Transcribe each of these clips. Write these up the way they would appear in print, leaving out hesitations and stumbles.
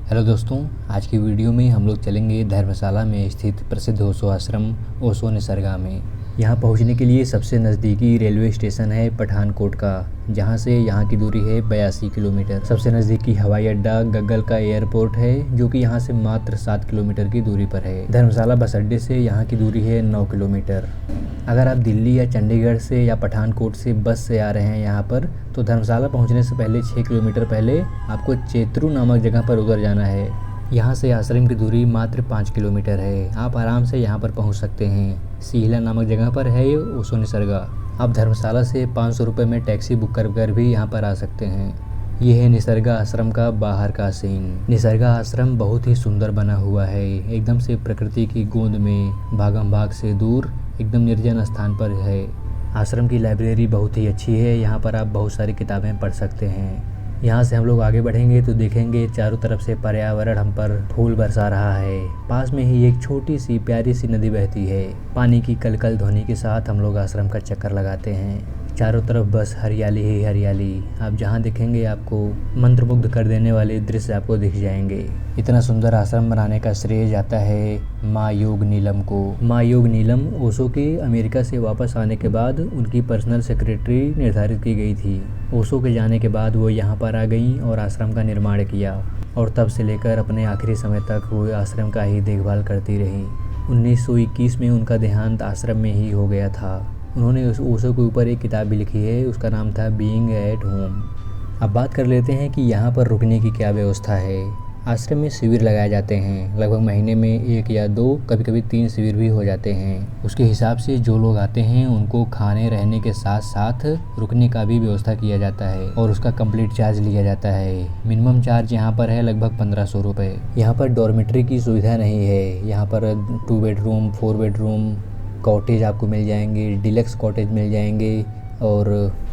Hello दोस्तों, आज की वीडियो में हम लोग चलेंगे धर्मशाला में स्थित प्रसिद्ध ओशो आश्रम ओशो निसर्गा में। यहाँ पहुँचने के लिए सबसे नज़दीकी रेलवे स्टेशन है पठानकोट का, जहाँ से यहाँ की दूरी है 82 किलोमीटर। सबसे नज़दीकी हवाई अड्डा गग्गल का एयरपोर्ट है, जो कि यहाँ से मात्र 7 किलोमीटर की दूरी पर है। धर्मशाला बस अड्डे से यहाँ की दूरी है 9 किलोमीटर। अगर आप दिल्ली या चंडीगढ़ से या पठानकोट से बस से आ रहे हैं यहाँ पर, तो धर्मशाला पहुँचने से पहले 6 किलोमीटर पहले आपको चेत्रू नामक जगह पर उतर जाना है। यहाँ से आश्रम की दूरी मात्र 5 किलोमीटर है। आप आराम से यहाँ पर पहुँच सकते हैं। सीहला नामक जगह पर है ये ओशो निसर्गा। आप धर्मशाला से 500 रुपये में टैक्सी बुक कर भी यहाँ पर आ सकते हैं। ये है निसर्गा आश्रम का बाहर का सीन। निसर्गा आश्रम बहुत ही सुंदर बना हुआ है, एकदम से प्रकृति की गोद में, भागम भाग से दूर, एकदम निर्जन स्थान पर है। आश्रम की लाइब्रेरी बहुत ही अच्छी है। यहाँ पर आप बहुत सारी किताबें पढ़ सकते हैं। यहाँ से हम लोग आगे बढ़ेंगे तो देखेंगे चारों तरफ से पर्यावरण हम पर फूल बरसा रहा है। पास में ही एक छोटी सी प्यारी सी नदी बहती है। पानी की कलकल ध्वनि के साथ हम लोग आश्रम का चक्कर लगाते हैं। चारों तरफ बस हरियाली ही हरियाली। आप जहाँ देखेंगे आपको मंत्रमुग्ध कर देने वाले दृश्य आपको दिख जाएंगे। इतना सुंदर आश्रम बनाने का श्रेय जाता है माँ योग नीलम को। माँ योग नीलम ओशो के अमेरिका से वापस आने के बाद उनकी पर्सनल सेक्रेटरी निर्धारित की गई थी। ओशो के जाने के बाद वो यहाँ पर आ गई और आश्रम का निर्माण किया, और तब से लेकर अपने आखिरी समय तक वो आश्रम का ही देखभाल करती रही। 1921 में उनका देहांत आश्रम में ही हो गया था। उन्होंने उस ओशो के ऊपर एक किताब भी लिखी है, उसका नाम था बीइंग एट होम। अब बात कर लेते हैं कि यहाँ पर रुकने की क्या व्यवस्था है। आश्रम में शिविर लगाए जाते हैं। लगभग महीने में 1 या 2, कभी कभी 3 शिविर भी हो जाते हैं। उसके हिसाब से जो लोग आते हैं उनको खाने रहने के साथ साथ रुकने का भी व्यवस्था किया जाता है, और उसका कंप्लीट चार्ज लिया जाता है। मिनिमम चार्ज यहाँ पर है लगभग 1500 रुपये। यहाँ पर डॉर्मेट्री की सुविधा नहीं है। यहाँ पर 2 बेडरूम, 4 बेडरूम कॉटेज आपको मिल जाएंगे, डिलक्स कॉटेज मिल जाएंगे, और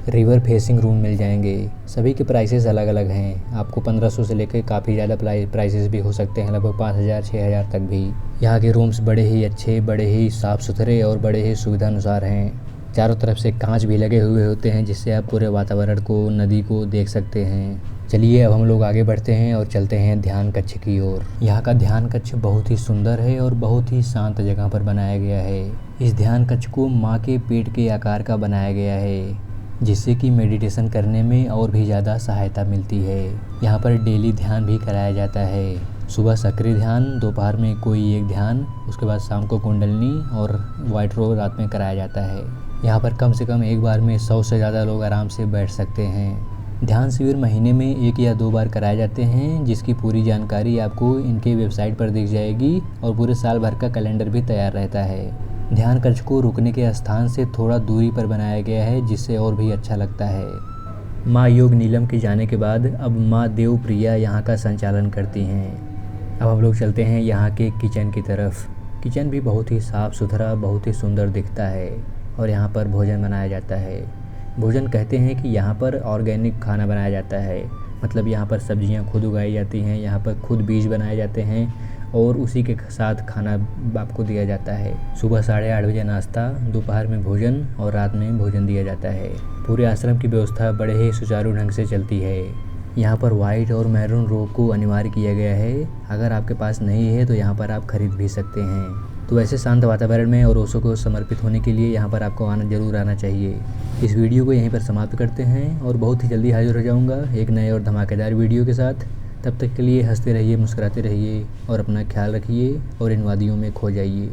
रिवर फेसिंग रूम मिल जाएंगे। सभी के प्राइसेस अलग अलग हैं। आपको 1500 से लेकर काफ़ी ज़्यादा प्राइसेस भी हो सकते हैं, लगभग 5000 6000 तक भी। यहाँ के रूम्स बड़े ही अच्छे, बड़े ही साफ़ सुथरे और बड़े ही सुविधानुसार हैं। चारों तरफ से कांच भी लगे हुए होते हैं, जिससे आप पूरे वातावरण को, नदी को देख सकते हैं। चलिए अब हम लोग आगे बढ़ते हैं और चलते हैं ध्यान कक्ष की ओर। यहाँ का ध्यान कक्ष बहुत ही सुंदर है और बहुत ही शांत जगह पर बनाया गया है। इस ध्यान कक्ष को माँ के पेट के आकार का बनाया गया है, जिससे कि मेडिटेशन करने में और भी ज़्यादा सहायता मिलती है। यहाँ पर डेली ध्यान भी कराया जाता है। सुबह सक्रिय ध्यान, दोपहर में कोई एक ध्यान, उसके बाद शाम को कुंडलनी और वाइट रोज रात में कराया जाता है। यहाँ पर कम से कम एक बार में 100 से ज़्यादा लोग आराम से बैठ सकते हैं। ध्यान शिविर महीने में 1 या 2 बार कराए जाते हैं, जिसकी पूरी जानकारी आपको इनके वेबसाइट पर दिख जाएगी, और पूरे साल भर का कैलेंडर भी तैयार रहता है। ध्यान कक्ष को रुकने के स्थान से थोड़ा दूरी पर बनाया गया है, जिससे और भी अच्छा लगता है। माँ योग नीलम के जाने के बाद अब माँ देवप्रिया यहाँ का संचालन करती हैं। अब हम लोग चलते हैं यहाँ के किचन की तरफ। किचन भी बहुत ही साफ़ सुथरा, बहुत ही सुंदर दिखता है, और यहाँ पर भोजन बनाया जाता है। भोजन कहते हैं कि यहाँ पर ऑर्गेनिक खाना बनाया जाता है, मतलब यहाँ पर सब्जियाँ खुद उगाई जाती हैं, यहाँ पर खुद बीज बनाए जाते हैं, और उसी के साथ खाना आपको दिया जाता है। सुबह 8:30 बजे नाश्ता, दोपहर में भोजन और रात में भोजन दिया जाता है। पूरे आश्रम की व्यवस्था बड़े ही सुचारू ढंग से चलती है। यहाँ पर वाइट और मैरून रोब को अनिवार्य किया गया है। अगर आपके पास नहीं है तो यहाँ पर आप खरीद भी सकते हैं। तो ऐसे शांत वातावरण में और ओशो को समर्पित होने के लिए यहाँ पर आपको जरूर आना चाहिए। इस वीडियो को यहीं पर समाप्त करते हैं, और बहुत ही जल्दी हाजिर हो जाऊँगा एक नए और धमाकेदार वीडियो के साथ। तब तक के लिए हंसते रहिए, मुस्कुराते रहिए, और अपना ख्याल रखिए, और इन वादियों में खो जाइए।